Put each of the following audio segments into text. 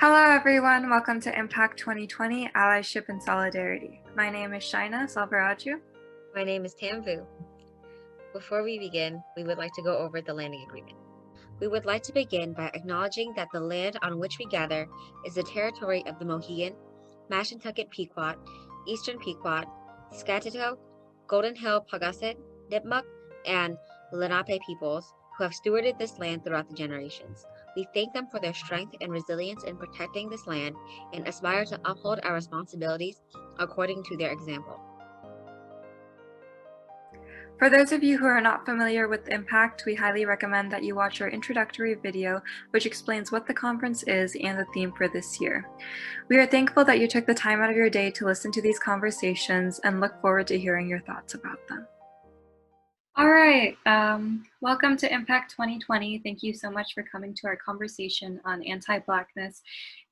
Hello everyone, welcome to Impact 2020 Allyship and Solidarity. My name is Shaina Salvaraju. My name is Tamvu. Before we begin, we would like to go over the landing agreement. We would like to begin by acknowledging that the land on which we gather is the territory of the Mohegan, Mashantucket Pequot, Eastern Pequot, Scatuto, Golden Hill Paugussett, Nipmuc, and Lenape peoples who have stewarded this land throughout the generations. We thank them for their strength and resilience in protecting this land and aspire to uphold our responsibilities according to their example. For those of you who are not familiar with Impact, we highly recommend that you watch our introductory video, which explains what the conference is and the theme for this year. We are thankful that you took the time out of your day to listen to these conversations and look forward to hearing your thoughts about them. All right, welcome to Impact 2020. Thank you so much for coming to our conversation on anti-blackness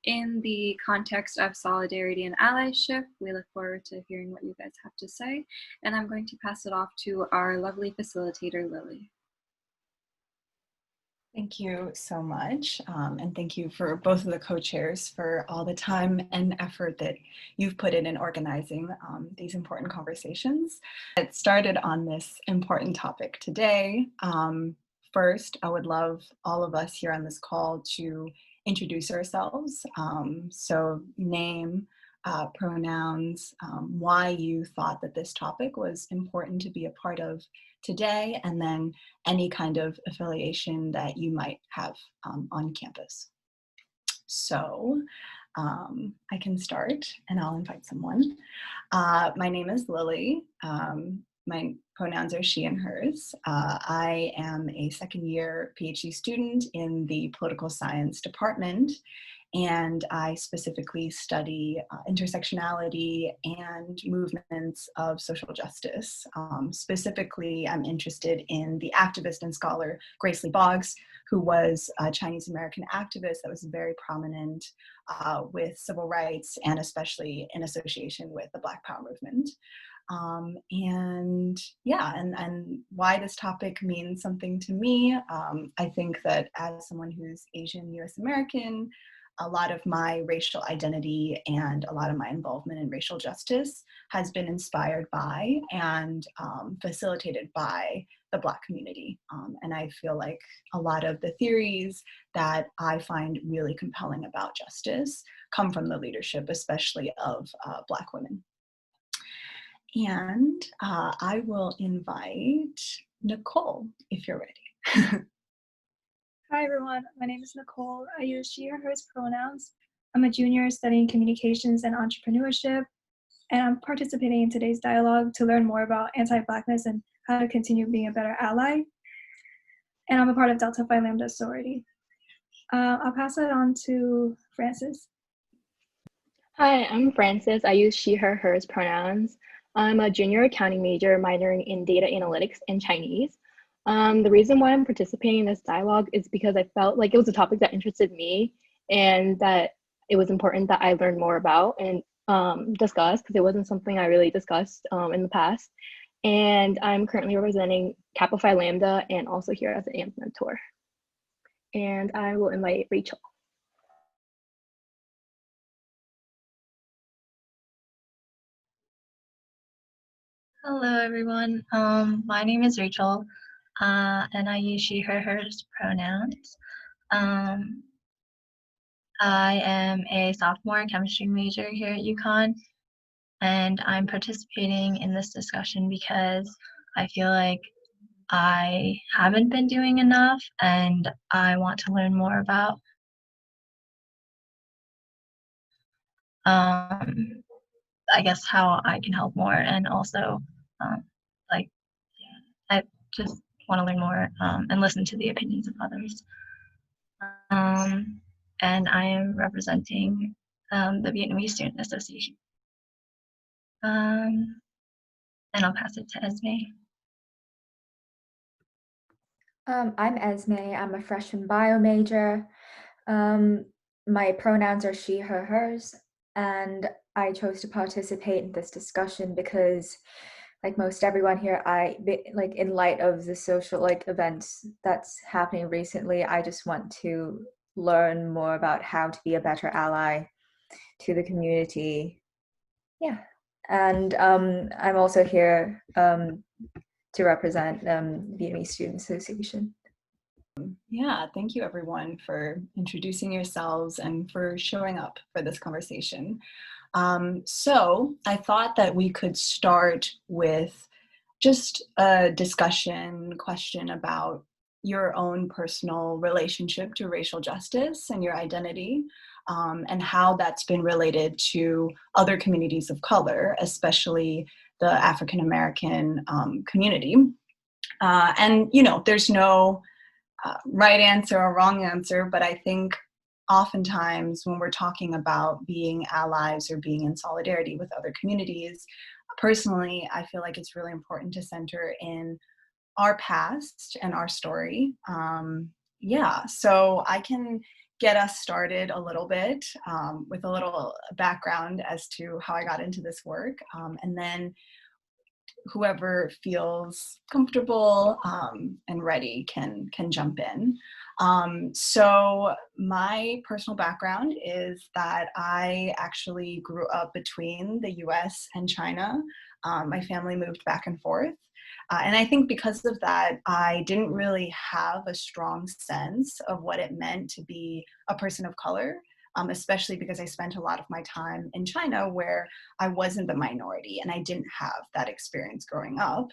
in the context of solidarity and allyship. We look forward to hearing what you guys have to say, and I'm going to pass it off to our lovely facilitator, Lily. Thank you so much, and thank you for both of the co-chairs for all the time and effort that you've put in organizing these important conversations. Get started on this important topic today. First, I would love all of us here on this call to introduce ourselves. So name, pronouns, why you thought that this topic was important to be a part of today, and then any kind of affiliation that you might have on campus. So I can start and I'll invite someone. My name is Lily. My pronouns are she and hers. I am a second year PhD student in the political science department, and I specifically study intersectionality and movements of social justice. Specifically, I'm interested in the activist and scholar Grace Lee Boggs, who was a Chinese American activist that was very prominent with civil rights and especially in association with the Black Power movement. And why this topic means something to me. I think that as someone who's Asian US American, a lot of my racial identity and a lot of my involvement in racial justice has been inspired by and facilitated by the Black community. And I feel like a lot of the theories that I find really compelling about justice come from the leadership, especially of Black women. And I will invite Nicole, if you're ready. Hi everyone, my name is Nicole. I use she or hers pronouns. I'm a junior studying communications and entrepreneurship, and I'm participating in today's dialogue to learn more about anti-blackness and how to continue being a better ally. And I'm a part of Delta Phi Lambda sorority. I'll pass it on to Frances. Hi, I'm Frances. I use she, her, hers pronouns. I'm a junior accounting major minoring in data analytics and Chinese. The reason why I'm participating in this dialogue is because I felt like it was a topic that interested me and that it was important that I learn more about and discuss, because it wasn't something I really discussed in the past. And I'm currently representing Kappa Phi Lambda and also here as an AMP mentor. And I will invite Rachel. Hello everyone, my name is Rachel, and I use she, her, hers pronouns. I am a sophomore chemistry major here at UConn, and I'm participating in this discussion because I feel like I haven't been doing enough and I want to learn more about I guess how I can help more, and also I just want to learn more and listen to the opinions of others. And I am representing the Vietnamese Student Association. And I'll pass it to Esme. I'm Esme. I'm a freshman bio major. My pronouns are she, her, hers, and I chose to participate in this discussion because, like most everyone here, in light of the social events that's happening recently, I just want to learn more about how to be a better ally to the community. Yeah, and I'm also here to represent Vietnamese Student Association. Yeah, thank you everyone for introducing yourselves and for showing up for this conversation. So I thought that we could start with just a discussion question about your own personal relationship to racial justice and your identity, and how that's been related to other communities of color, especially the African American community. And you know, there's no right answer or wrong answer, but I think oftentimes when we're talking about being allies or being in solidarity with other communities, personally, I feel like it's really important to center in our past and our story. Yeah, so I can get us started a little bit with a little background as to how I got into this work, and then whoever feels comfortable and ready can jump in. So my personal background is that I actually grew up between the US and China. My family moved back and forth. And I think because of that, I didn't really have a strong sense of what it meant to be a person of color, especially because I spent a lot of my time in China where I wasn't the minority and I didn't have that experience growing up.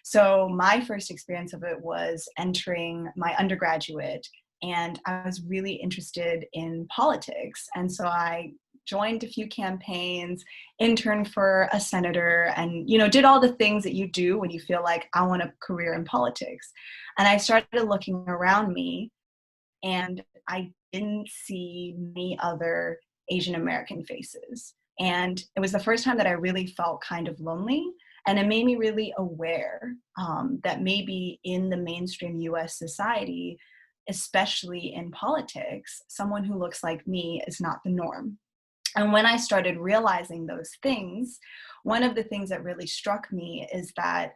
So my first experience of it was entering my undergraduate, and I was really interested in politics. And so I joined a few campaigns, interned for a senator, and you know, did all the things that you do when you feel like I want a career in politics. And I started looking around me, and I didn't see many other Asian American faces. And it was the first time that I really felt kind of lonely. And it made me really aware that maybe in the mainstream US society, especially in politics, someone who looks like me is not the norm. And when I started realizing those things, one of the things that really struck me is that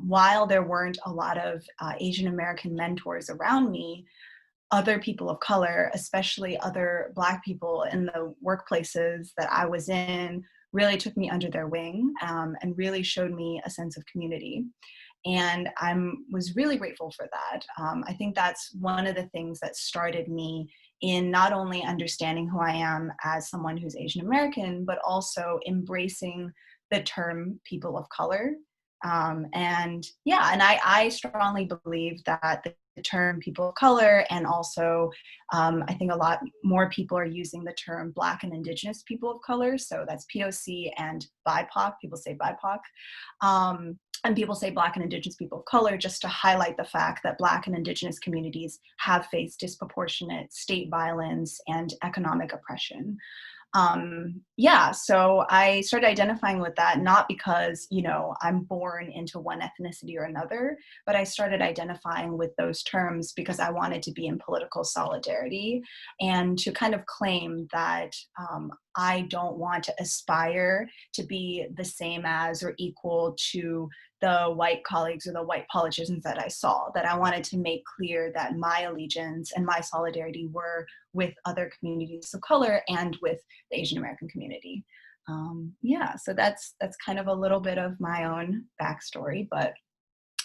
while there weren't a lot of Asian American mentors around me, other people of color, especially other Black people in the workplaces that I was in, really took me under their wing and really showed me a sense of community. And I was really grateful for that. I think that's one of the things that started me in not only understanding who I am as someone who's Asian American, but also embracing the term people of color. And yeah, and I strongly believe that the term people of color, and also I think a lot more people are using the term Black and Indigenous people of color. So that's POC and BIPOC. People say BIPOC. And people say Black and Indigenous people of color just to highlight the fact that Black and Indigenous communities have faced disproportionate state violence and economic oppression. Yeah, so I started identifying with that, not because, you know, I'm born into one ethnicity or another, but I started identifying with those terms because I wanted to be in political solidarity and to kind of claim that I don't want to aspire to be the same as or equal to the white colleagues or the white politicians that I saw, that I wanted to make clear that my allegiance and my solidarity were with other communities of color and with the Asian American community. Yeah, so that's kind of a little bit of my own backstory, but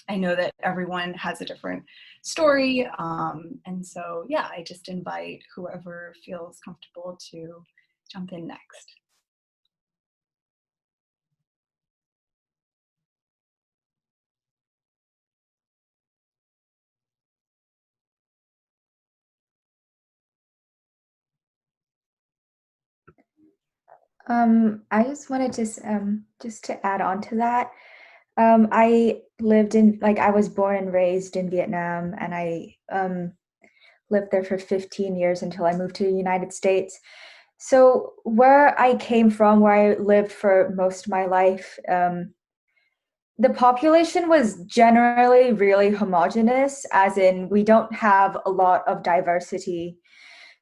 I know that everyone has a different story. And so, yeah, I just invite whoever feels comfortable to jump in next. I just wanted to just to add on to that. I lived in I was born and raised in Vietnam, and I lived there for 15 years until I moved to the United States. So where I came from, where I lived for most of my life, the population was generally really homogenous, as in we don't have a lot of diversity.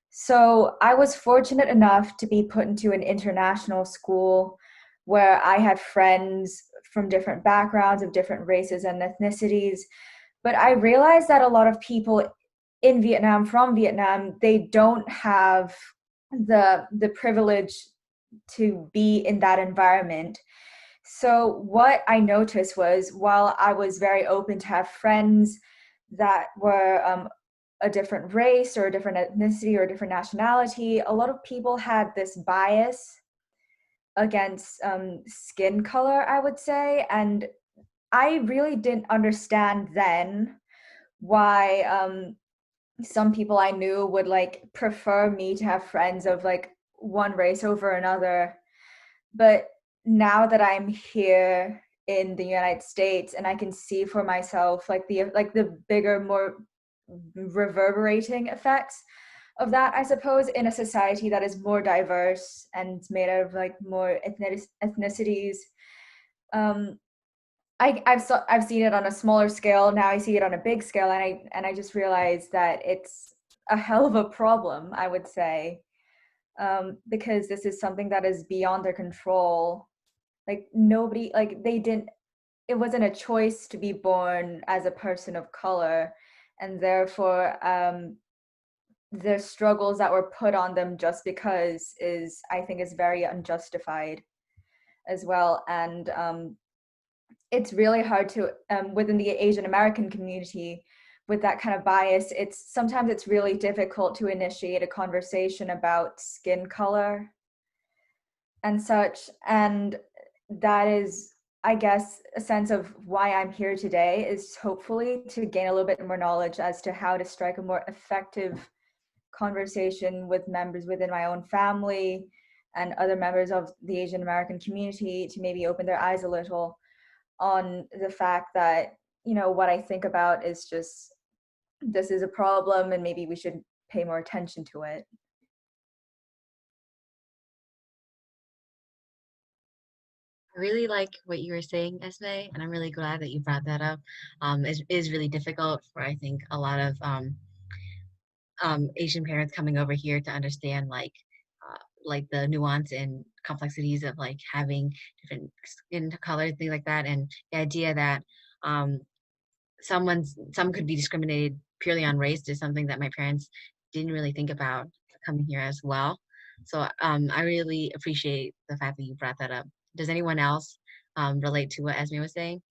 So I was fortunate enough to be put into an international school where I had friends from different backgrounds of different races and ethnicities. But I realized that a lot of people in Vietnam, from Vietnam, they don't have the privilege to be in that environment. So what I noticed was, while I was very open to have friends that were a different race or a different ethnicity or a different nationality, a lot of people had this bias against skin color, I would say. And I really didn't understand then why some people I knew would like prefer me to have friends of like one race over another. But now that I'm here in the United States and I can see for myself like the bigger, more reverberating effects of that, I suppose, in a society that is more diverse and made out of like more ethnicities. Um, I've seen it on a smaller scale. Now I see it on a big scale, and I just realized that it's a hell of a problem, I would say, because this is something that is beyond their control. Like nobody, like they didn't. It wasn't a choice to be born as a person of color, and therefore, the struggles that were put on them just because is, I think, is very unjustified as well. And it's really hard to within the Asian American community with that kind of bias. It's sometimes it's really difficult to initiate a conversation about skin color and such. And that is, I guess, a sense of why I'm here today, is hopefully to gain a little bit more knowledge as to how to strike a more effective conversation with members within my own family and other members of the Asian American community, to maybe open their eyes a little on the fact that, you know, what I think about is just, this is a problem and maybe we should pay more attention to it. I really like what you were saying, Esme, and I'm really glad that you brought that up. It is really difficult for, I think, a lot of Asian parents coming over here to understand like the nuance and complexities of like having different skin color, things like that, and the idea that um, some could be discriminated purely on race is something that my parents didn't really think about coming here as well. So I really appreciate the fact that you brought that up. Does anyone else relate to what Esme was saying?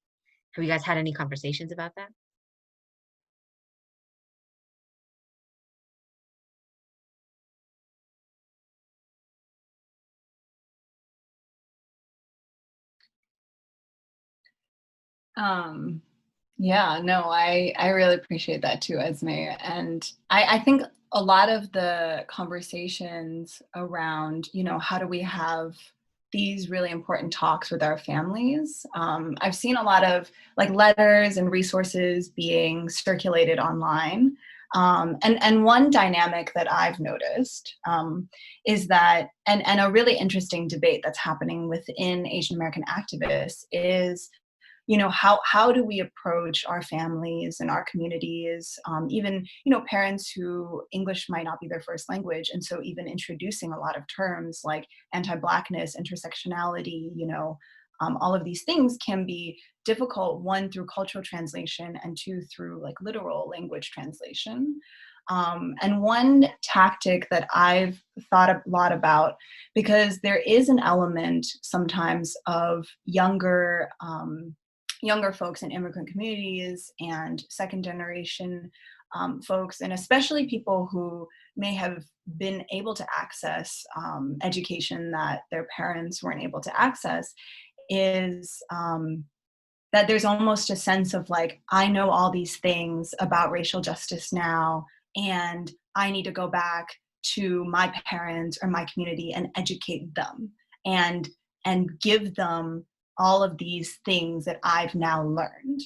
Have you guys had any conversations about that? Um, yeah, no, I really appreciate that too, Esme. And I think a lot of the conversations around, you know, how do we have these really important talks with our families? I've seen a lot of like letters and resources being circulated online. And one dynamic that I've noticed is that, and a really interesting debate that's happening within Asian American activists is, you know, how do we approach our families and our communities, even, you know, parents who English might not be their first language, and so even introducing a lot of terms like anti-blackness, intersectionality, you know, all of these things can be difficult, one through cultural translation and two through like literal language translation. And one tactic that I've thought a lot about, because there is an element sometimes of younger folks in immigrant communities and second generation folks, and especially people who may have been able to access education that their parents weren't able to access, is that there's almost a sense of like, I know all these things about racial justice now, and I need to go back to my parents or my community and educate them and give them all of these things that I've now learned.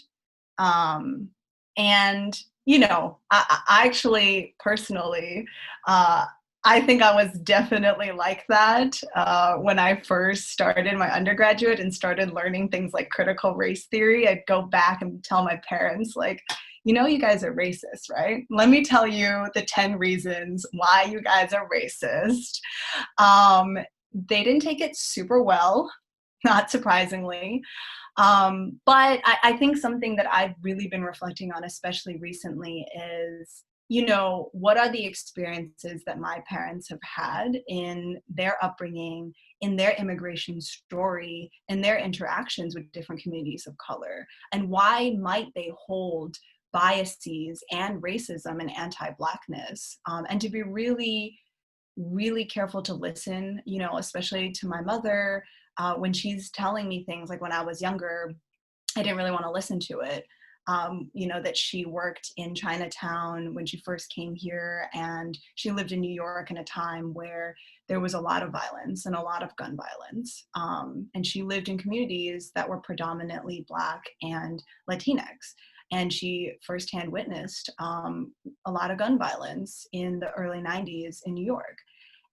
Um, and you know, I actually personally, I think I was definitely like that when I first started my undergraduate and started learning things like critical race theory. I'd go back and tell my parents, like, you know, you guys are racist, right? Let me tell you the 10 reasons why you guys are racist. They didn't take it super well, not surprisingly. But I think something that I've really been reflecting on, especially recently, is you know, what are the experiences that my parents have had in their upbringing, in their immigration story, in their interactions with different communities of color, and why might they hold biases and racism and anti-blackness, and to be really, really careful to listen, you know, especially to my mother, when she's telling me things like when I was younger, I didn't really want to listen to it. You know, that she worked in Chinatown when she first came here, and she lived in New York in a time where there was a lot of violence and a lot of gun violence. And she lived in communities that were predominantly Black and Latinx. And she firsthand witnessed a lot of gun violence in the early 90s in New York.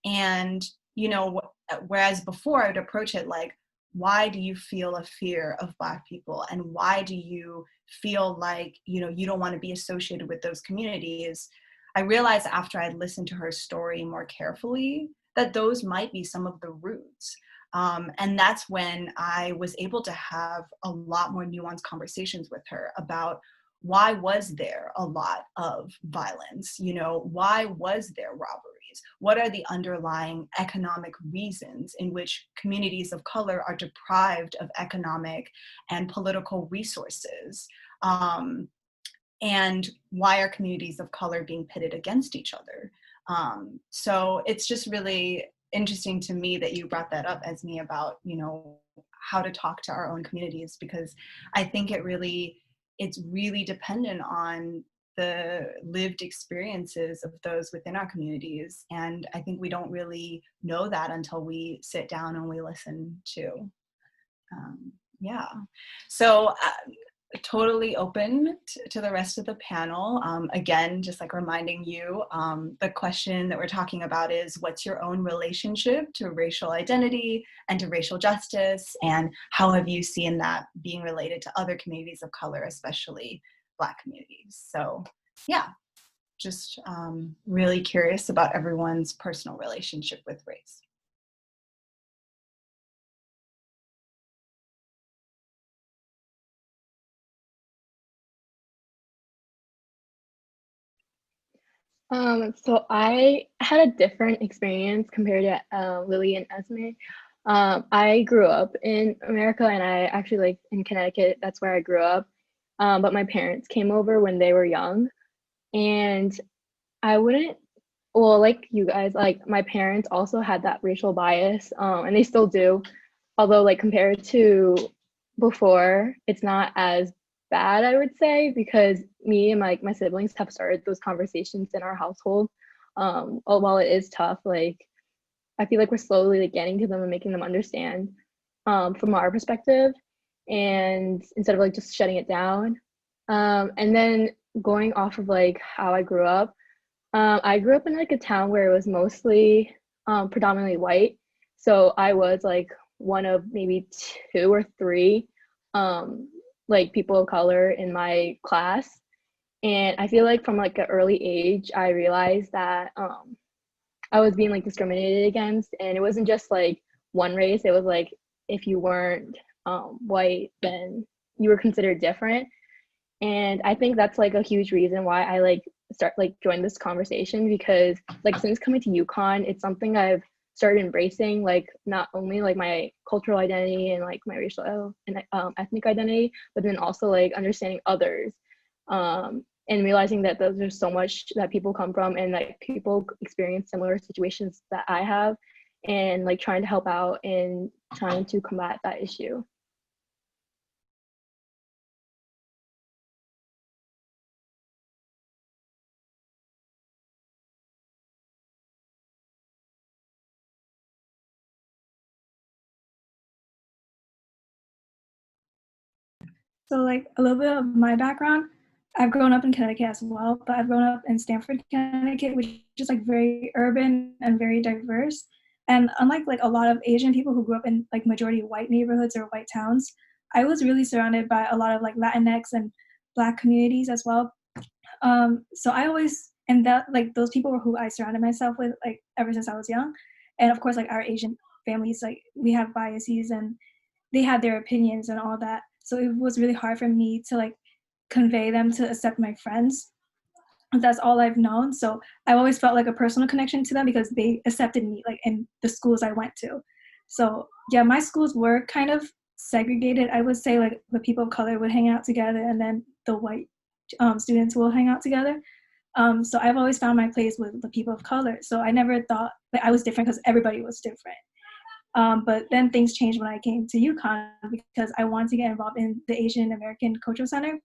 And, you know, whereas before I would approach it like, why do you feel a fear of Black people? And why do you feel like, you know, you don't want to be associated with those communities? I realized after I'd listened to her story more carefully that those might be some of the roots. And that's when I was able to have a lot more nuanced conversations with her about why was there a lot of violence? You know, why was there robberies? What are the underlying economic reasons in which communities of color are deprived of economic and political resources? And why are communities of color being pitted against each other? So it's just really interesting to me that you brought that up, Esme, about, you know, how to talk to our own communities, because I think it's really dependent on the lived experiences of those within our communities. And I think we don't really know that until we sit down and we listen to. Yeah. So totally open to the rest of the panel. Again, just like reminding you, the question that we're talking about is, what's your own relationship to racial identity and to racial justice? And how have you seen that being related to other communities of color, especially Black communities? So yeah, just really curious about everyone's personal relationship with race. So I had a different experience compared to Lily and Esme. I grew up in America, and I actually like in Connecticut. That's where I grew up. But my parents came over when they were young, and I wouldn't. Well, like you guys, like my parents also had that racial bias, and they still do. Although, like compared to before, it's not as bad, I would say, because me and my siblings have started those conversations in our household. While it is tough, like I feel like we're slowly like getting to them and making them understand from our perspective, and instead of like just shutting it down. And then going off of like how I grew up in like a town where it was mostly predominantly white. So I was like one of maybe two or three like people of color in my class. And I feel like from like an early age, I realized that I was being like discriminated against. And it wasn't just like one race, it was like if you weren't white, then you were considered different. And I think that's like a huge reason why I like start like join this conversation, because like since coming to UConn, it's something I've started embracing, like not only like my cultural identity and like my racial and ethnic identity, but then also like understanding others, and realizing that there's so much that people come from and that people experience similar situations that I have, and like trying to help out and trying to combat that issue. So like a little bit of my background, I've grown up in Connecticut as well, but I've grown up in Stamford, Connecticut, which is like very urban and very diverse. And unlike like a lot of Asian people who grew up in like majority white neighborhoods or white towns, I was really surrounded by a lot of like Latinx and Black communities as well. So I always, and that like those people were who I surrounded myself with like ever since I was young. And of course, like our Asian families, like we have biases and they had their opinions and all that. So it was really hard for me to like convey them to accept my friends. That's all I've known. So I always felt like a personal connection to them because they accepted me like in the schools I went to. So yeah, my schools were kind of segregated. I would say like the people of color would hang out together and then the white students will hang out together. So I've always found my place with the people of color. So I never thought that I was different because everybody was different. But then things changed when I came to UConn because I wanted to get involved in the Asian American Cultural Center.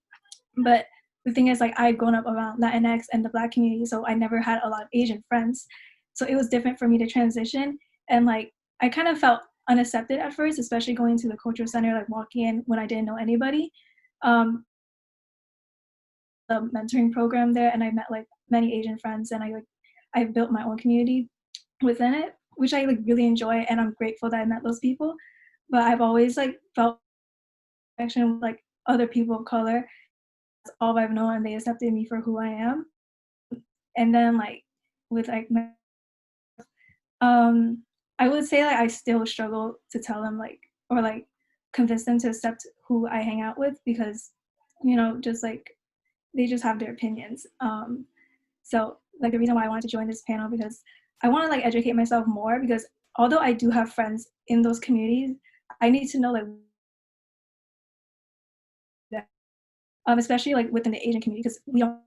But the thing is, like, I've grown up around Latinx and the Black community, so I never had a lot of Asian friends. So it was different for me to transition. And like, I kind of felt unaccepted at first, especially going to the cultural center, like walking in when I didn't know anybody. Um, the mentoring program there, and I met like many Asian friends, and I built my own community within it, which I like really enjoy, and I'm grateful that I met those people. But I've always like felt connection with like other people of color. That's all I've known, and they accepted me for who I am. And then like with like um I would say like I still struggle to tell them like or like convince them to accept who I hang out with because just like they just have their opinions. So like the reason why I wanted to join this panel because I want to like educate myself more because although I do have friends in those communities, I need to know like that, especially like within the Asian community because we don't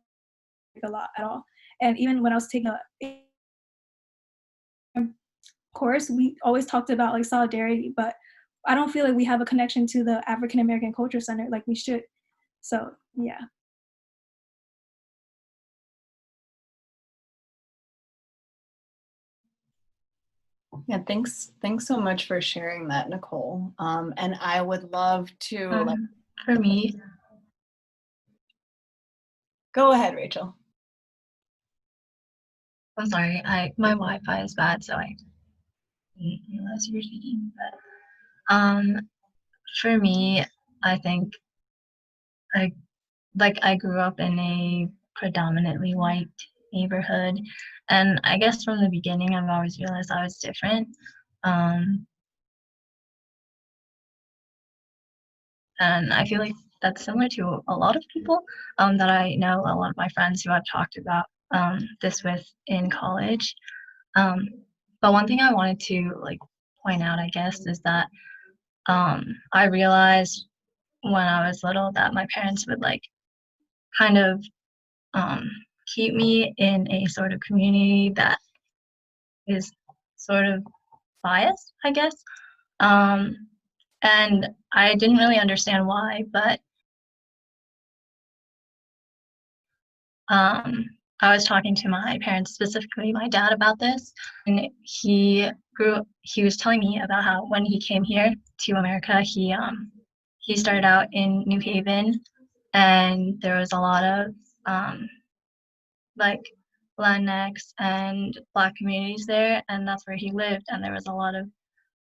like a lot at all. And even when I was taking a course, we always talked about like solidarity, but I don't feel like we have a connection to the African American Culture Center like we should. So yeah. Yeah, thanks so much for sharing that, Nicole. And I would love to For me, go ahead, Rachel. I'm sorry, my Wi-Fi is bad, so I didn't realize you were speaking. But for me, I think I I grew up in a predominantly white neighborhood, and I guess from the beginning, I've always realized I was different. Um, and I feel like that's similar to a lot of people that I know, a lot of my friends who I've talked about this with in college. Um, but one thing I wanted to like point out, I guess, is that I realized when I was little that my parents would like kind of um, keep me in a sort of community that is sort of biased, I guess. Um, and I didn't really understand why, but um, I was talking to my parents, specifically my dad, about this, and he was telling me about how when he came here to America, he started out in New Haven, and there was a lot of um, like Latinx and Black communities there, and that's where he lived, and there was a lot of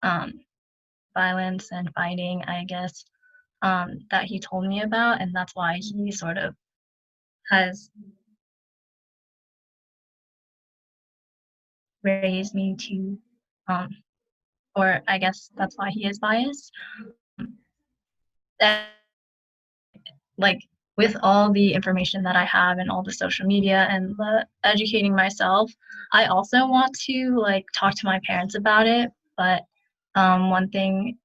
um, violence and fighting, I guess, that he told me about, and that's why he sort of has raised me to, um, or I guess that's why he is biased. And like with all the information that I have and all the social media and the educating myself, I also want to like talk to my parents about it. But one thing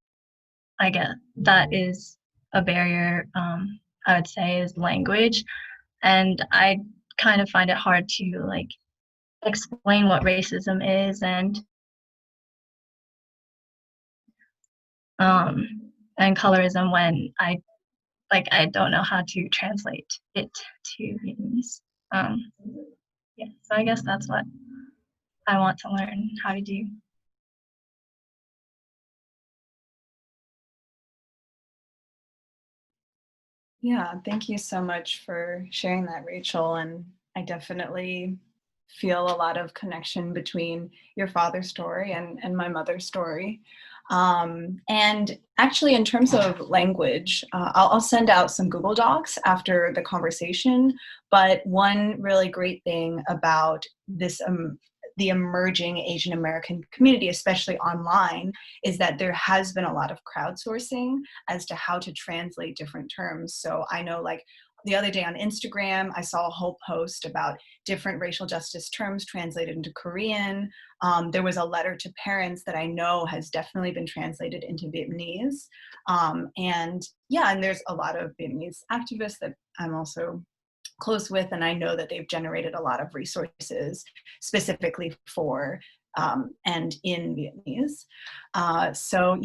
I get that is a barrier, I would say, is language. And I kind of find it hard to like explain what racism is um, and colorism when I don't know how to translate it to Vietnamese. Um, yeah, so I guess that's what I want to learn how to do. Yeah, thank you so much for sharing that, Rachel. And I definitely feel a lot of connection between your father's story and my mother's story. And actually, in terms of language, I'll send out some Google Docs after the conversation. But one really great thing about this the emerging Asian American community, especially online, is that there has been a lot of crowdsourcing as to how to translate different terms. So I know like the other day on Instagram, I saw a whole post about different racial justice terms translated into Korean. There was a letter to parents that I know has definitely been translated into Vietnamese. And there's a lot of Vietnamese activists that I'm also close with, and I know that they've generated a lot of resources specifically for and in Vietnamese. So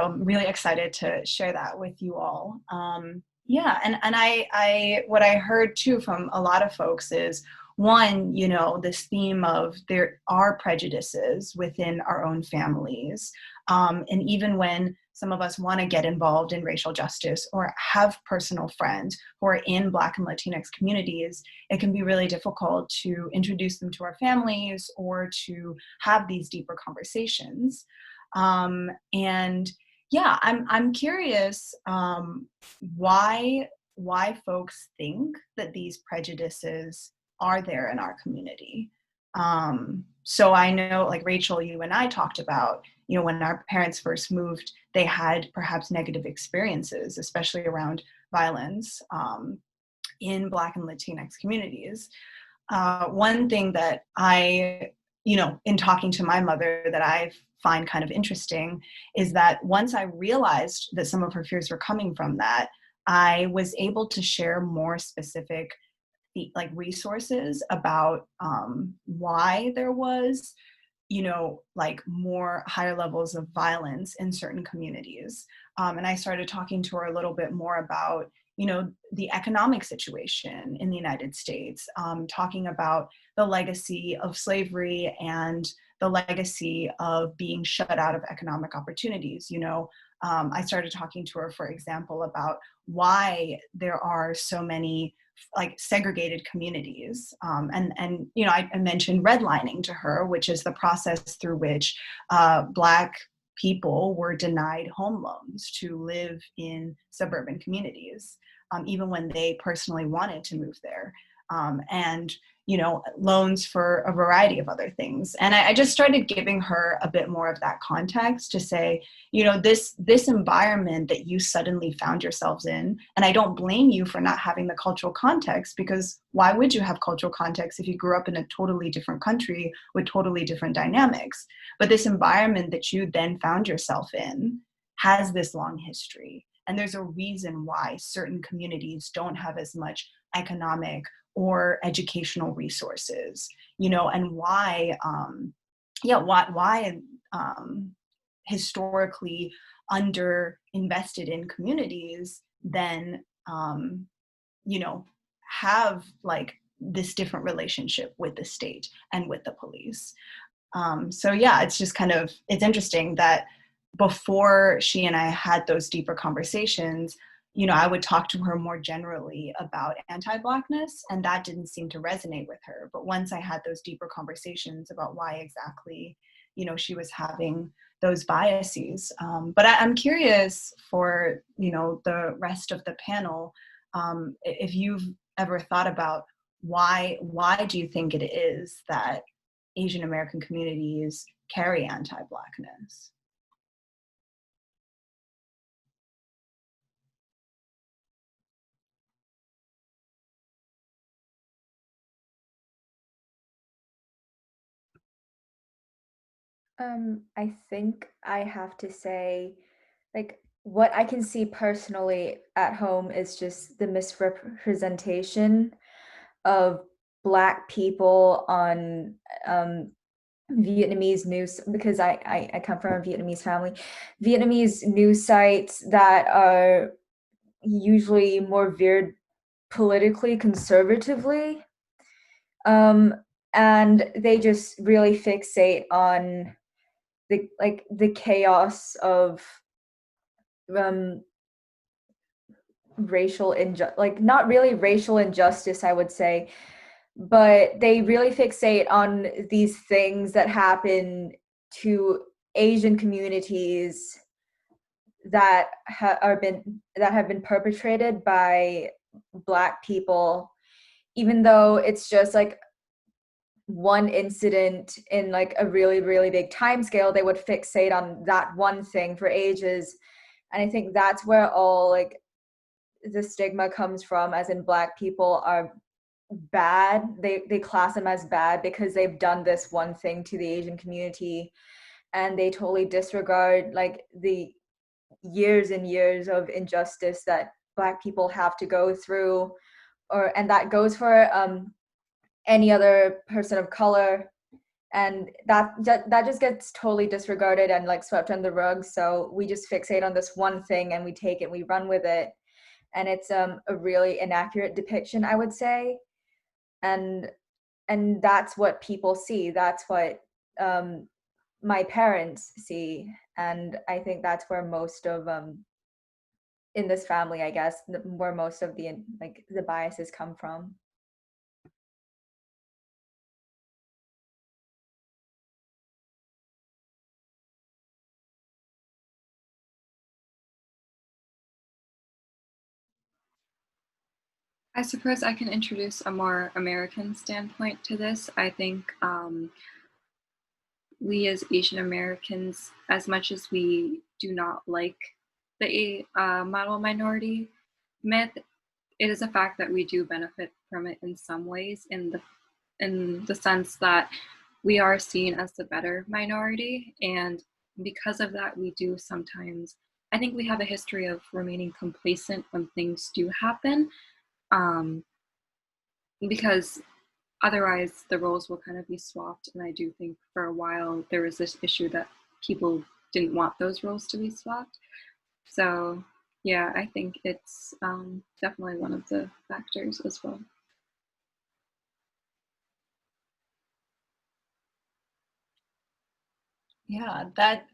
I'm really excited to share that with you all. And I what I heard too from a lot of folks is, one, this theme of there are prejudices within our own families. And even when some of us want to get involved in racial justice or have personal friends who are in Black and Latinx communities, it can be really difficult to introduce them to our families or to have these deeper conversations. I'm curious why folks think that these prejudices are there in our community. So I know, like Rachel, you and I talked about, when our parents first moved, they had perhaps negative experiences, especially around violence in Black and Latinx communities. One thing that I, in talking to my mother that I find kind of interesting is that once I realized that some of her fears were coming from that, I was able to share more specific resources about why there was more higher levels of violence in certain communities. And I started talking to her a little bit more about the economic situation in the United States, talking about the legacy of slavery and the legacy of being shut out of economic opportunities. I started talking to her, for example, about why there are so many segregated communities. I mentioned redlining to her, which is the process through which Black people were denied home loans to live in suburban communities, even when they personally wanted to move there. And loans for a variety of other things. And I just started giving her a bit more of that context to say, this environment that you suddenly found yourselves in, and I don't blame you for not having the cultural context, because why would you have cultural context if you grew up in a totally different country with totally different dynamics? But this environment that you then found yourself in has this long history. And there's a reason why certain communities don't have as much economic or educational resources, and why historically under-invested in communities then, have this different relationship with the state and with the police. It's just it's interesting that before she and I had those deeper conversations, I would talk to her more generally about anti-Blackness, and that didn't seem to resonate with her. But once I had those deeper conversations about why exactly, she was having those biases. But I'm curious for, the rest of the panel, if you've ever thought about why do you think it is that Asian American communities carry anti-Blackness? I think I have to say, what I can see personally at home is just the misrepresentation of Black people on Vietnamese news, because I come from a Vietnamese family. Vietnamese news sites that are usually more veered politically conservatively. And they just really fixate on the chaos of um not really racial injustice, I would say, but they really fixate on these things that happen to Asian communities that have been perpetrated by Black people, even though it's just one incident in a really, really big time scale. They would fixate on that one thing for ages. And I think that's where all the stigma comes from, as in Black people are bad. They class them as bad because they've done this one thing to the Asian community, and they totally disregard like the years and years of injustice that Black people have to go through, and that goes for any other person of color, and that just gets totally disregarded and like swept under the rug. So we just fixate on this one thing and we take it, we run with it, and it's a really inaccurate depiction, I would say. and and that's what people see, that's what my parents see, and I think that's where most of in this family, I guess, where most of the like the biases come from. I suppose I can introduce a more American standpoint to this. I think we as Asian Americans, as much as we do not like the model minority myth, it is a fact that we do benefit from it in some ways, in the sense that we are seen as the better minority, and because of that, we do sometimes. I think we have a history of remaining complacent when things do happen, um, because otherwise the roles will kind of be swapped. And I do think for a while there was this issue that people didn't want those roles to be swapped. So yeah, I think it's definitely one of the factors as well. Yeah, that,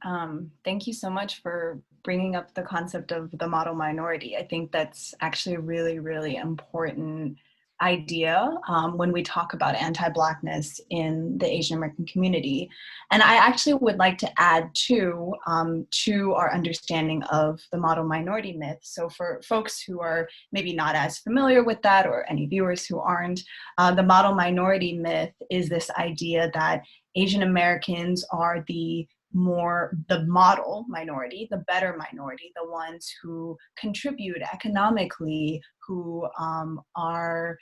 thank you so much for bringing up the concept of the model minority. I think that's actually a really, really important idea when we talk about anti-Blackness in the Asian American community. And I actually would like to add to our understanding of the model minority myth. So for folks who are maybe not as familiar with that, or any viewers who aren't, the model minority myth is this idea that Asian Americans are the model minority, the better minority, the ones who contribute economically, who are,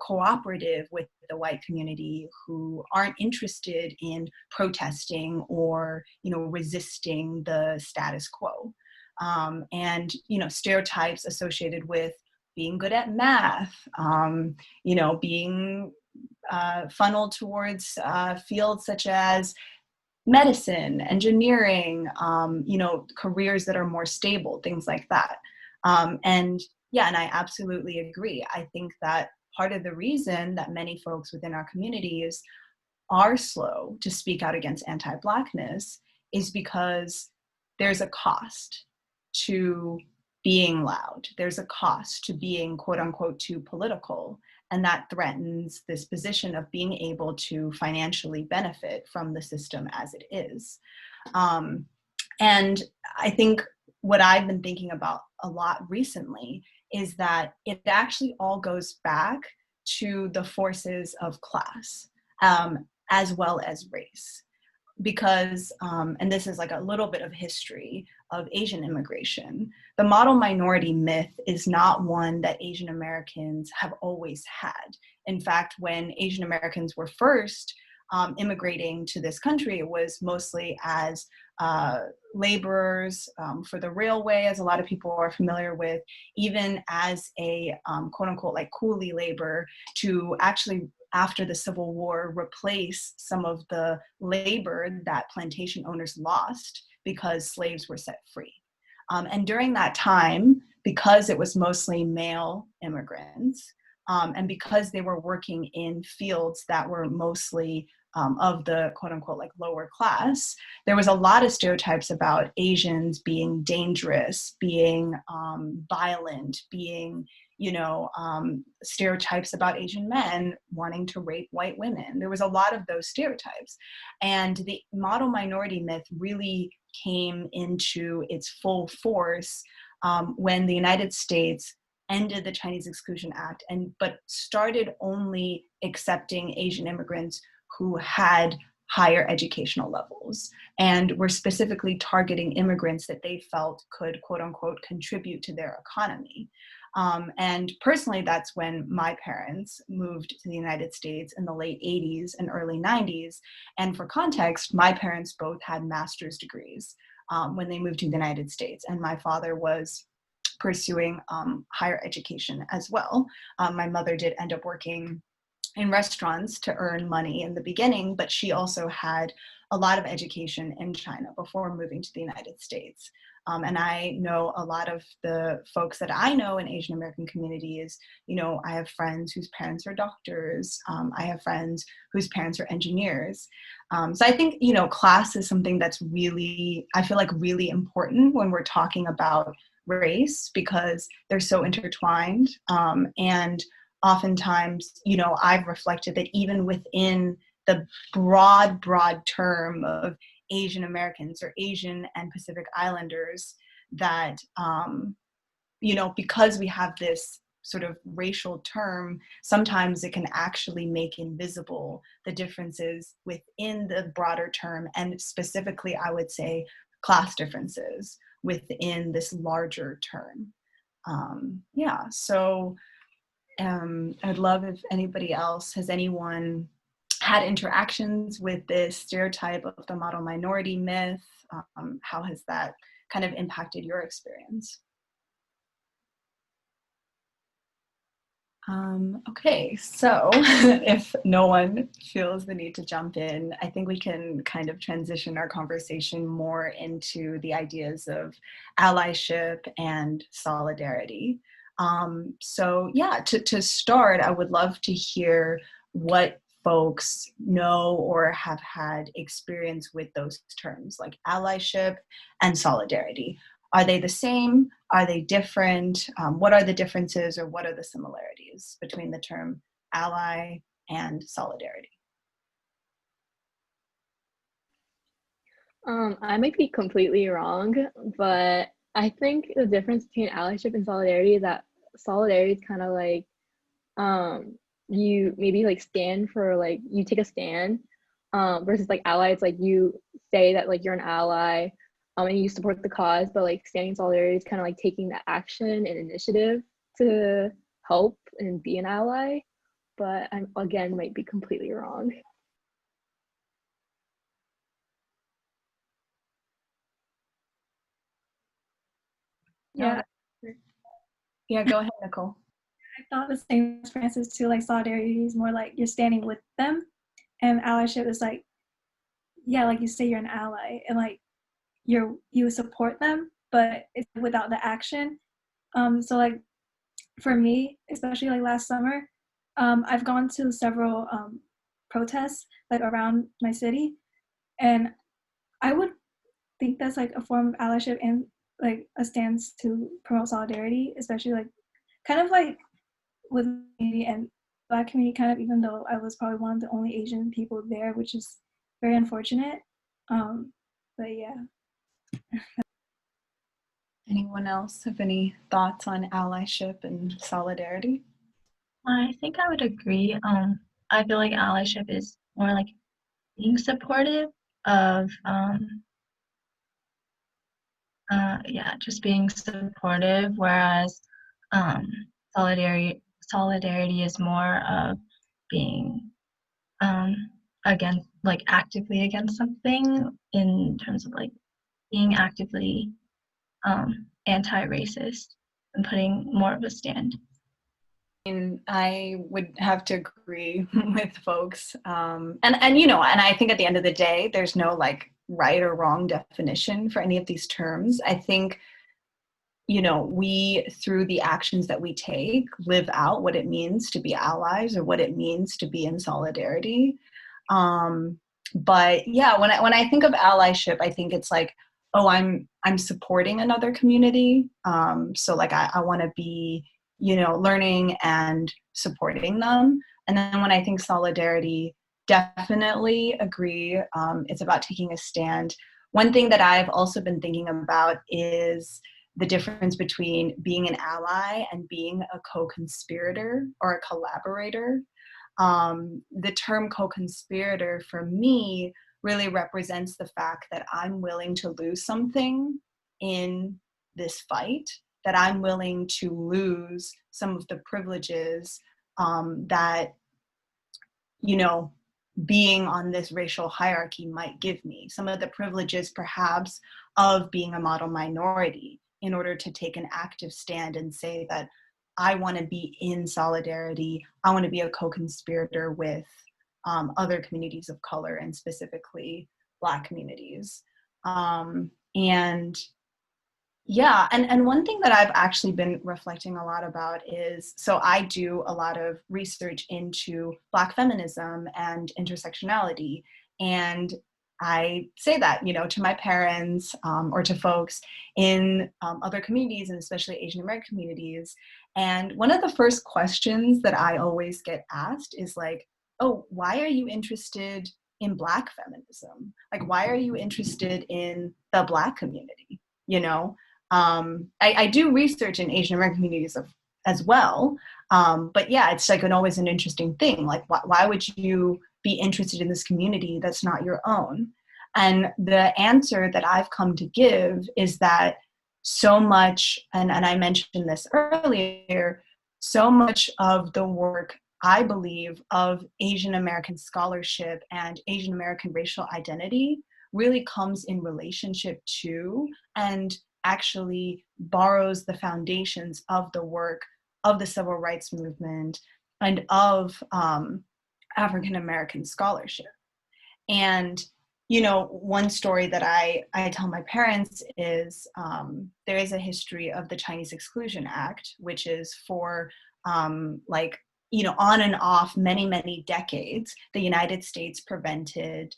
cooperative with the white community, who aren't interested in protesting or, resisting the status quo. And, stereotypes associated with being good at math, being funneled towards fields such as medicine, engineering, careers that are more stable, things like that. And I absolutely agree. I think that part of the reason that many folks within our communities are slow to speak out against anti-Blackness is because there's a cost to being loud. There's a cost to being quote unquote too political. And that threatens this position of being able to financially benefit from the system as it is. And I think what I've been thinking about a lot recently is that it actually all goes back to the forces of class, as well as race. Because, and this is like a little bit of history of Asian immigration, the model minority myth is not one that Asian Americans have always had. In fact, when Asian Americans were first immigrating to this country, it was mostly as laborers for the railway, as a lot of people are familiar with, even as a quote unquote like coolie labor to actually, after the Civil War, replace some of the labor that plantation owners lost because slaves were set free. And during that time, because it was mostly male immigrants, and because they were working in fields that were mostly of the quote unquote like lower class, there was a lot of stereotypes about Asians being dangerous, being violent, being, stereotypes about Asian men wanting to rape white women. There was a lot of those stereotypes. And the model minority myth really came into its full force when the United States ended the Chinese Exclusion Act, but started only accepting Asian immigrants who had higher educational levels, and were specifically targeting immigrants that they felt could, quote unquote, contribute to their economy. And personally, that's when my parents moved to the United States in the late 80s and early 90s. And for context, my parents both had master's degrees when they moved to the United States. And my father was pursuing higher education as well. My mother did end up working in restaurants to earn money in the beginning, but she also had a lot of education in China before moving to the United States. And I know a lot of the folks that I know in Asian American communities. You know, I have friends whose parents are doctors. I have friends whose parents are engineers. So I think, you know, class is something that's really, I feel like really important when we're talking about race, because they're so intertwined. And oftentimes, you know, I've reflected that even within the broad term of Asian Americans or Asian and Pacific Islanders, that, you know, because we have this sort of racial term, sometimes it can actually make invisible the differences within the broader term, and specifically, I would say, class differences within this larger term. Yeah, so I'd love if anybody else, has anyone had interactions with this stereotype of the model minority myth? How has that kind of impacted your experience? Okay, so if no one feels the need to jump in, I think we can kind of transition our conversation more into the ideas of allyship and solidarity. So yeah, to start, I would love to hear what folks know or have had experience with those terms, like allyship and solidarity. Are they the same? Are they different? What are the differences or what are the similarities between the term ally and solidarity? I might be completely wrong, but I think the difference between allyship and solidarity is that solidarity is kind of like you maybe like stand for, like, you take a stand, versus like ally, it's like you say that like you're an ally, and you support the cause, but like standing in solidarity is kind of like taking the action and initiative to help and be an ally. But I'm, again, might be completely wrong. Yeah, Yeah, go ahead, Nicole. I thought the same as Francis too. Like solidarity is more like you're standing with them, and allyship is like, yeah, like you say you're an ally, and like you support them, but it's without the action. So like for me, especially like last summer, I've gone to several protests like around my city, and I would think that's like a form of allyship and like a stance to promote solidarity, especially like kind of like with me and Black community, kind of, even though I was probably one of the only Asian people there, which is very unfortunate. But yeah. Anyone else have any thoughts on allyship and solidarity? I think I would agree. I feel like allyship is more like being supportive of, yeah, just being supportive, whereas um, solidarity is more of being um, against, like actively against something, in terms of like being actively anti-racist and putting more of a stand. And I would have to agree with folks. And you know, and I think at the end of the day, there's no like right or wrong definition for any of these terms. I think, you know, we, through the actions that we take, live out what it means to be allies or what it means to be in solidarity. But yeah, when I think of allyship, I think it's like, oh, I'm supporting another community. So like I want to be, you know, learning and supporting them. And then when I think solidarity, definitely agree. It's about taking a stand. One thing that I've also been thinking about is the difference between being an ally and being a co-conspirator or a collaborator. The term co-conspirator for me really represents the fact that I'm willing to lose something in this fight, that I'm willing to lose some of the privileges that, you know, being on this racial hierarchy might give me. Some of the privileges perhaps of being a model minority, in order to take an active stand and say that I want to be in solidarity, I want to be a co-conspirator with other communities of color, and specifically Black communities. And yeah, and one thing that I've actually been reflecting a lot about is, so I do a lot of research into Black feminism and intersectionality. And I say that, you know, to my parents or to folks in other communities, and especially Asian American communities. And one of the first questions that I always get asked is like, oh, why are you interested in Black feminism? Like, why are you interested in the Black community? You know? I do research in Asian American communities as well, but yeah, it's like always an interesting thing. Like, why would you be interested in this community that's not your own? And the answer that I've come to give is that so much, and I mentioned this earlier, so much of the work, I believe, of Asian American scholarship and Asian American racial identity really comes in relationship to and actually borrows the foundations of the work of the civil rights movement and of African American scholarship. And, you know, one story that I tell my parents is there is a history of the Chinese Exclusion Act, which is for like, you know, on and off many decades, the United States prevented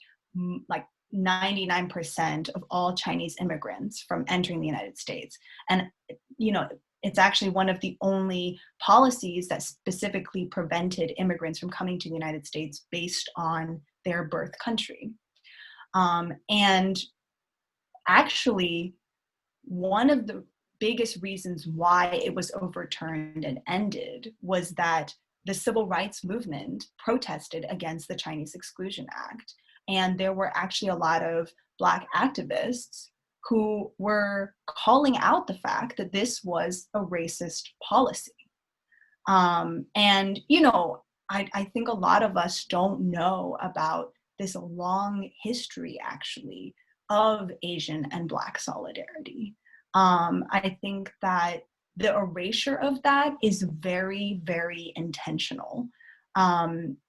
like 99% of all Chinese immigrants from entering the United States. And, you know, it's actually one of the only policies that specifically prevented immigrants from coming to the United States based on their birth country. And actually, one of the biggest reasons why it was overturned and ended was that the civil rights movement protested against the Chinese Exclusion Act. And there were actually a lot of Black activists who were calling out the fact that this was a racist policy. And, you know, I think a lot of us don't know about this long history, actually, of Asian and Black solidarity. I think that the erasure of that is very intentional.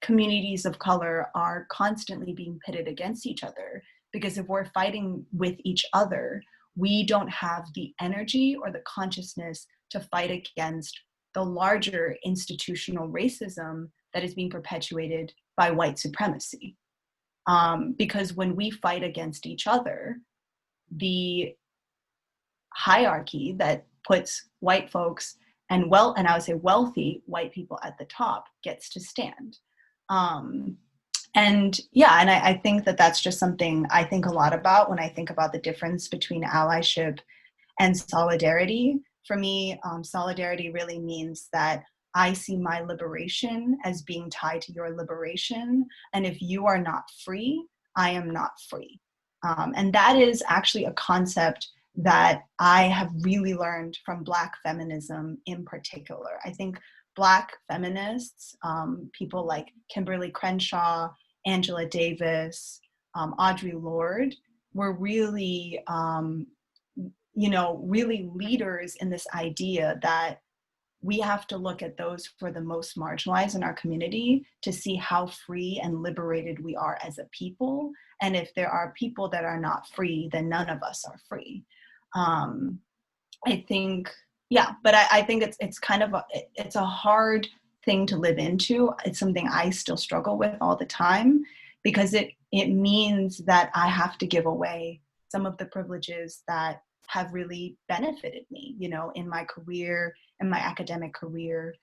Communities of color are constantly being pitted against each other, because if we're fighting with each other, we don't have the energy or the consciousness to fight against the larger institutional racism that is being perpetuated by white supremacy. Because when we fight against each other, the hierarchy that puts white folks and I would say wealthy white people at the top gets to stand. And yeah, and I think that that's just something I think a lot about when I think about the difference between allyship and solidarity. For me, solidarity really means that I see my liberation as being tied to your liberation. And if you are not free, I am not free. And that is actually a concept that I have really learned from Black feminism in particular. I think Black feminists, people like Kimberly Crenshaw, Angela Davis, Audre Lorde, were really, you know, really leaders in this idea that we have to look at those who are the most marginalized in our community to see how free and liberated we are as a people. And if there are people that are not free, then none of us are free. I think, yeah, but I think it's kind of it's a hard thing to live into. It's something I still struggle with all the time, because it means that I have to give away some of the privileges that have really benefited me, you know, in my career, in my academic career.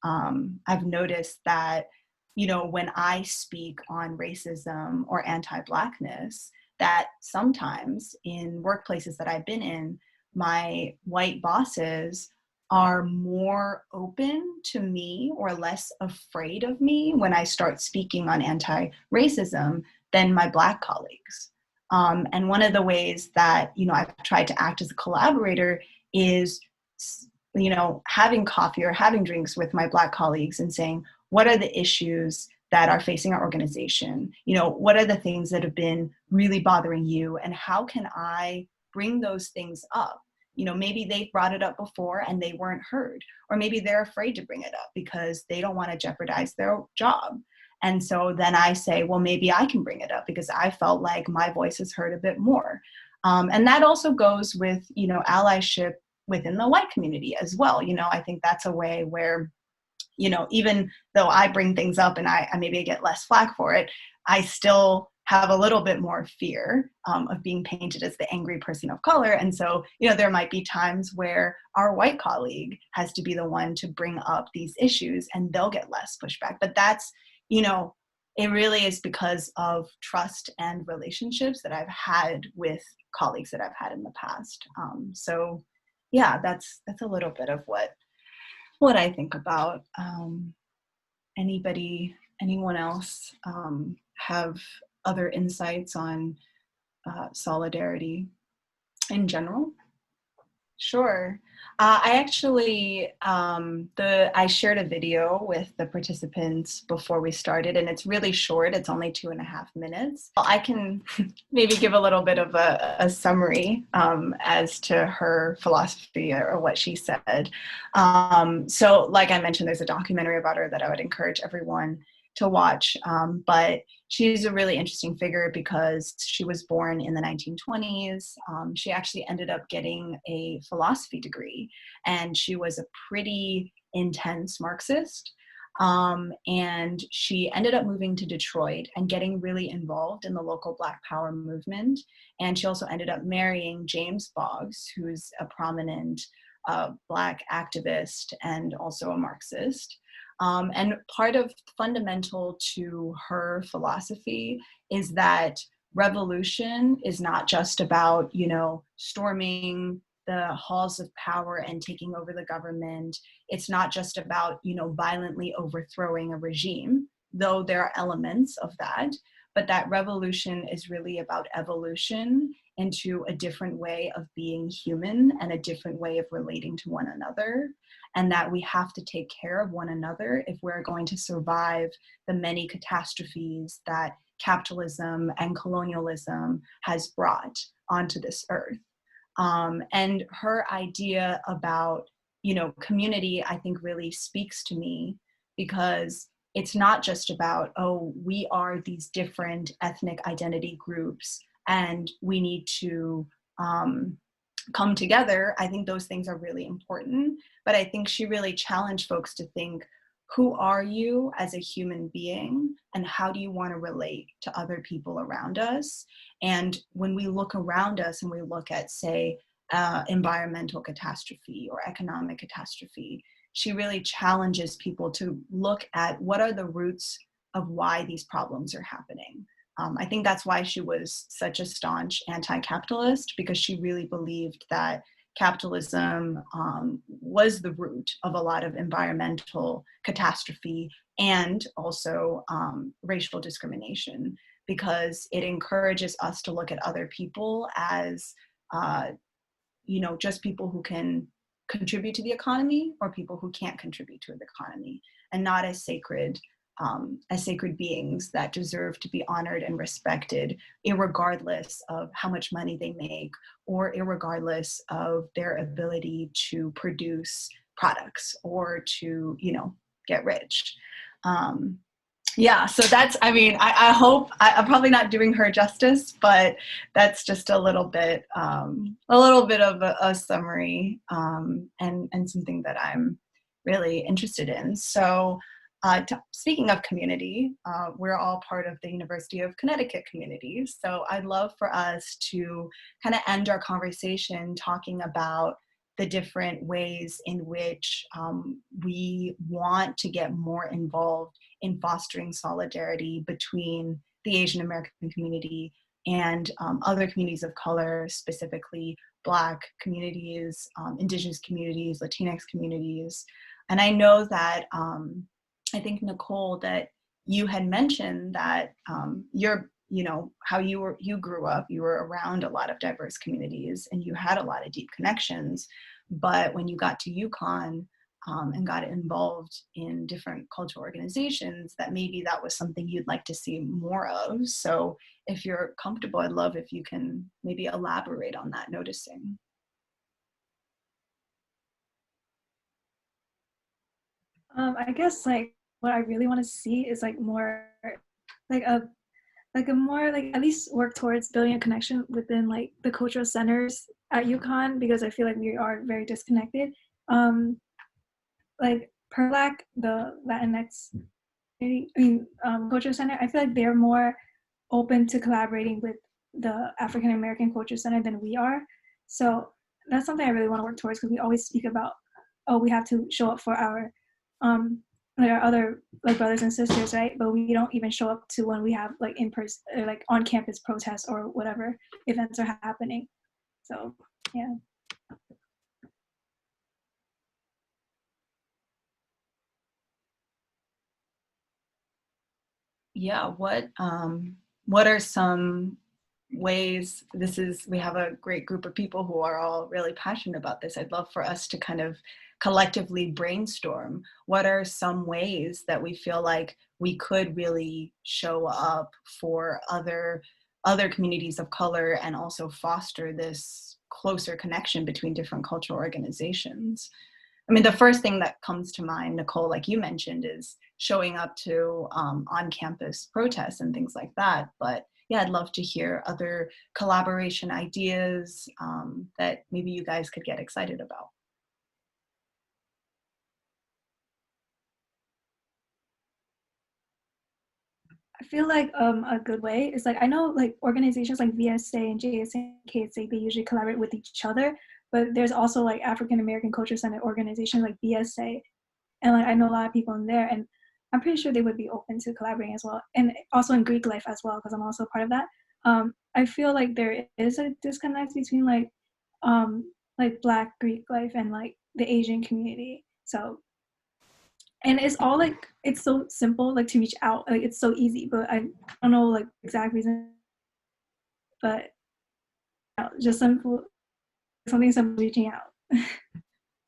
I've noticed that, you know, when I speak on racism or anti-blackness, that sometimes in workplaces that I've been in, my white bosses are more open to me or less afraid of me when I start speaking on anti-racism than my Black colleagues. And one of the ways that, you know, I've tried to act as a collaborator is having coffee or having drinks with my Black colleagues and saying, what are the issues that are facing our organization? What are the things that have been really bothering you, and how can I bring those things up? Maybe they brought it up before and they weren't heard, or maybe they're afraid to bring it up because they don't want to jeopardize their job. And so then I say, well, maybe I can bring it up because I felt like my voice is heard a bit more. And that also goes with, allyship within the white community as well. I think that's a way where, even though I bring things up and I maybe get less flack for it, I still have a little bit more fear of being painted as the angry person of color. And so, there might be times where our white colleague has to be the one to bring up these issues and they'll get less pushback. But that's, it really is because of trust and relationships that I've had with colleagues that I've had in the past. So yeah, that's a little bit of what I think about. Anyone else have other insights on solidarity in general? Sure. I actually, I shared a video with the participants before we started, and it's really short. It's only 2.5 minutes. I can maybe give a little bit of a summary as to her philosophy or what she said. So like I mentioned, there's a documentary about her that I would encourage everyone to watch. But she's a really interesting figure because she was born in the 1920s. She actually ended up getting a philosophy degree, and she was a pretty intense Marxist. And she ended up moving to Detroit and getting really involved in the local Black Power movement. And she also ended up marrying James Boggs, who's a prominent Black activist and also a Marxist. And part of fundamental to her philosophy is that revolution is not just about, storming the halls of power and taking over the government. It's not just about, violently overthrowing a regime, though there are elements of that, but that revolution is really about evolution into a different way of being human and a different way of relating to one another. And that we have to take care of one another if we're going to survive the many catastrophes that capitalism and colonialism has brought onto this earth. And her idea about, community, I think really speaks to me because it's not just about, oh, we are these different ethnic identity groups and we need to come together. I think those things are really important, but I think she really challenged folks to think, who are you as a human being and how do you want to relate to other people around us? And when we look around us and we look at, say, environmental catastrophe or economic catastrophe, she really challenges people to look at what are the roots of why these problems are happening. I think that's why she was such a staunch anti-capitalist, because she really believed that capitalism was the root of a lot of environmental catastrophe and also racial discrimination, because it encourages us to look at other people as just people who can contribute to the economy or people who can't contribute to the economy, and not as sacred beings that deserve to be honored and respected, irregardless of how much money they make or irregardless of their ability to produce products or to, get rich. Yeah, so that's, I hope, I'm probably not doing her justice, but that's just a little bit of a summary and something that I'm really interested in. So speaking of community, we're all part of the University of Connecticut community. So I'd love for us to kind of end our conversation talking about the different ways in which we want to get more involved in fostering solidarity between the Asian American community and other communities of color, specifically Black communities, Indigenous communities, Latinx communities. And I know that, I think, Nicole, that you had mentioned that how you grew up, you were around a lot of diverse communities and you had a lot of deep connections. But when you got to UConn and got involved in different cultural organizations, that maybe that was something you'd like to see more of. So if you're comfortable, I'd love if you can maybe elaborate on that noticing. I guess like what I really want to see is like more like a more like at least work towards building a connection within like the cultural centers at UConn, because I feel like we are very disconnected. Like PERLAC, the Latinx culture center, I feel like they're more open to collaborating with the African American Culture Center than we are. So that's something I really want to work towards, because we always speak about, oh, we have to show up for um like our other like brothers and sisters, right? But we don't even show up to when we have like in person or like on campus protests or whatever events are happening. So yeah. Yeah, what are some ways, we have a great group of people who are all really passionate about this. I'd love for us to kind of collectively brainstorm what are some ways that we feel like we could really show up for other communities of color and also foster this closer connection between different cultural organizations. I mean, the first thing that comes to mind, Nicole, like you mentioned, is showing up to on-campus protests and things like that. But yeah, I'd love to hear other collaboration ideas that maybe you guys could get excited about. I feel like a good way is like, I know like organizations like VSA and JSA and KSA, they usually collaborate with each other, but there's also like African American Culture Center organizations like BSA, and like I know a lot of people in there, and I'm pretty sure they would be open to collaborating as well, and also in Greek life as well, because I'm also part of that. I feel like there is a disconnect between like Black Greek life and like the Asian community. So, and it's all like, it's so simple like to reach out, like it's so easy, but I don't know like exact reason, but just simple, something simple, reaching out.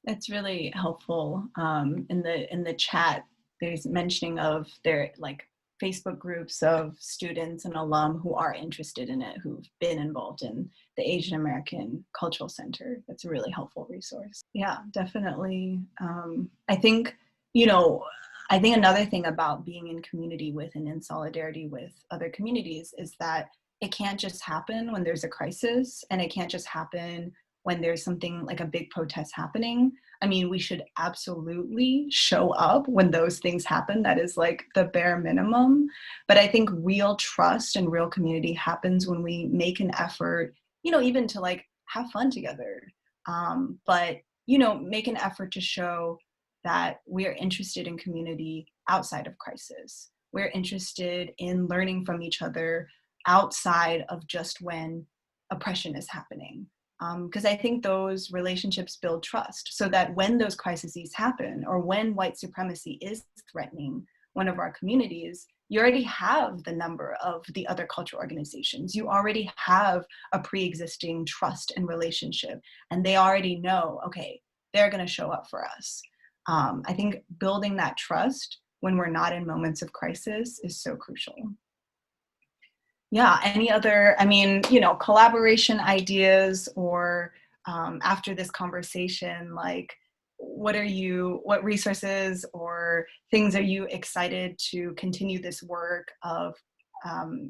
It's really helpful. In the chat, there's mentioning of their like Facebook groups of students and alum who are interested in it, who've been involved in the Asian American Cultural Center. That's a really helpful resource. Yeah, definitely. I think, you know, I think another thing about being in community with and in solidarity with other communities is that it can't just happen when there's a crisis, and it can't just happen when there's something like a big protest happening. I mean, we should absolutely show up when those things happen. That is like the bare minimum. But I think real trust and real community happens when we make an effort, even to like have fun together. But, make an effort to show that we are interested in community outside of crisis. We're interested in learning from each other outside of just when oppression is happening. Because I think those relationships build trust, so that when those crises happen, or when white supremacy is threatening one of our communities, you already have the number of the other cultural organizations. You already have a pre-existing trust and relationship, and they already know, okay, they're going to show up for us. I think building that trust when we're not in moments of crisis is so crucial. Yeah, any other, collaboration ideas, or after this conversation, like what resources or things are you excited to continue this work of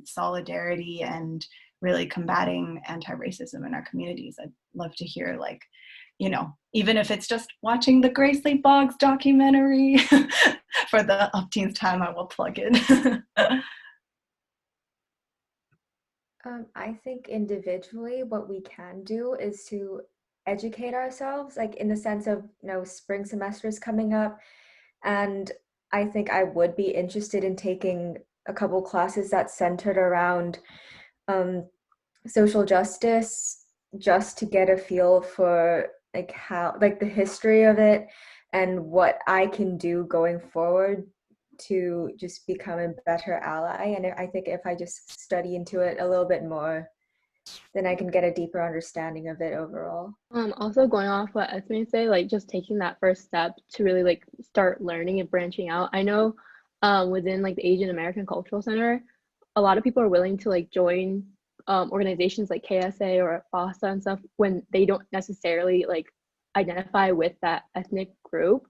solidarity and really combating anti-racism in our communities? I'd love to hear, like, even if it's just watching the Grace Lee Boggs documentary for the upteenth time, I will plug it. I think individually, what we can do is to educate ourselves, like in the sense of, spring semester is coming up. And I think I would be interested in taking a couple classes that centered around social justice, just to get a feel for like how, like the history of it and what I can do going forward to just become a better ally. And I think if I just study into it a little bit more, then I can get a deeper understanding of it overall. Also going off what Esme say, like just taking that first step to really like start learning and branching out. I know within like the Asian American Cultural Center, a lot of people are willing to like join organizations like KSA or FOSTA and stuff when they don't necessarily like identify with that ethnic group.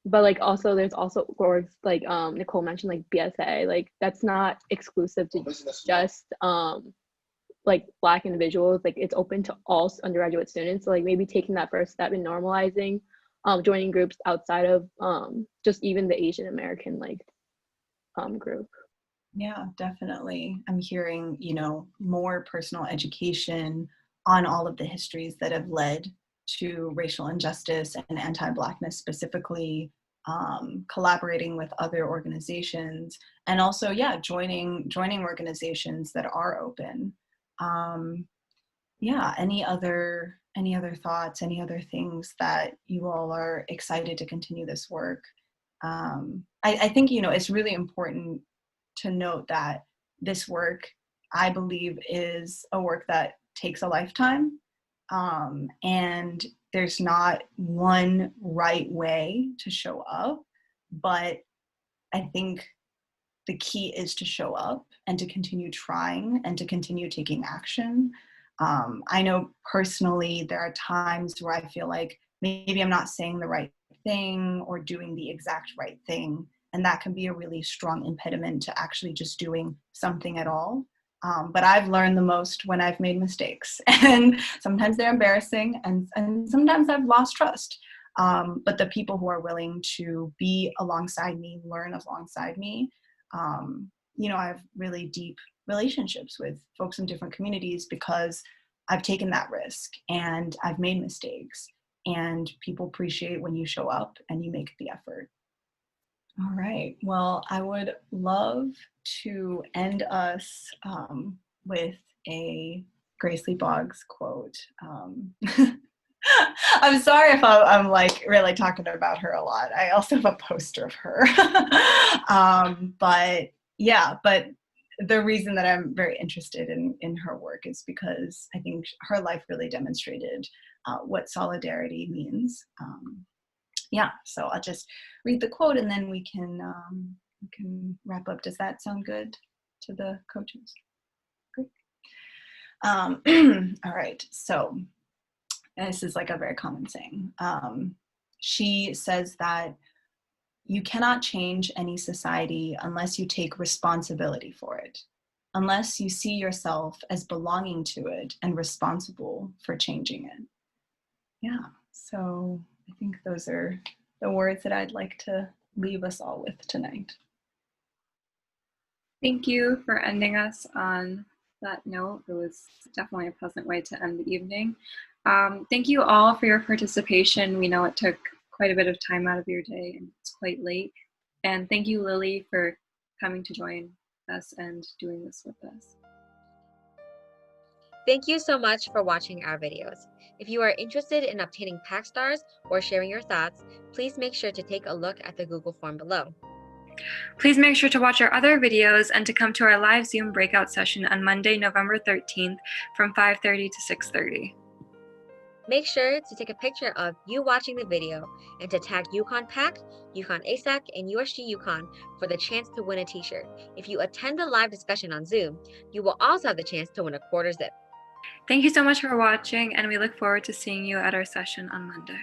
But like also there's also orgs like Nicole mentioned, like BSA, like that's not exclusive to just like Black individuals. Like it's open to all undergraduate students. So like maybe taking that first step in normalizing joining groups outside of just even the Asian American like group. Yeah, definitely. I'm hearing, more personal education on all of the histories that have led to racial injustice and anti-Blackness specifically, collaborating with other organizations, and also, yeah, joining organizations that are open. Yeah, any other thoughts, any other things that you all are excited to continue this work? I think, it's really important to note that this work, I believe, is a work that takes a lifetime. And there's not one right way to show up, but I think the key is to show up and to continue trying and to continue taking action. I know personally there are times where I feel like maybe I'm not saying the right thing or doing the exact right thing. And that can be a really strong impediment to actually just doing something at all. But I've learned the most when I've made mistakes. And sometimes they're embarrassing, and sometimes I've lost trust. But the people who are willing to be alongside me, learn alongside me, I have really deep relationships with folks in different communities because I've taken that risk and I've made mistakes, and people appreciate when you show up and you make the effort. All right. Well, I would love to end us with a Grace Lee Boggs quote. I'm sorry if I'm like really talking about her a lot. I also have a poster of her. But the reason that I'm very interested in her work is because I think her life really demonstrated what solidarity means. So I'll just read the quote and then we can wrap up. Does that sound good to the coaches? Great. All right. So this is like a very common saying. She says that you cannot change any society unless you take responsibility for it, unless you see yourself as belonging to it and responsible for changing it. Yeah, so I think those are the words that I'd like to leave us all with tonight. Thank you for ending us on that note. It was definitely a pleasant way to end the evening. Thank you all for your participation. We know it took quite a bit of time out of your day and it's quite late. And thank you, Lily, for coming to join us and doing this with us. Thank you so much for watching our videos. If you are interested in obtaining PAC stars or sharing your thoughts, please make sure to take a look at the Google form below. Please make sure to watch our other videos and to come to our live Zoom breakout session on Monday, November 13th from 5:30 to 6:30. Make sure to take a picture of you watching the video and to tag UConn PAC, UConn ASAC, and USG UConn for the chance to win a t-shirt. If you attend the live discussion on Zoom, you will also have the chance to win a quarter zip. Thank you so much for watching, and we look forward to seeing you at our session on Monday.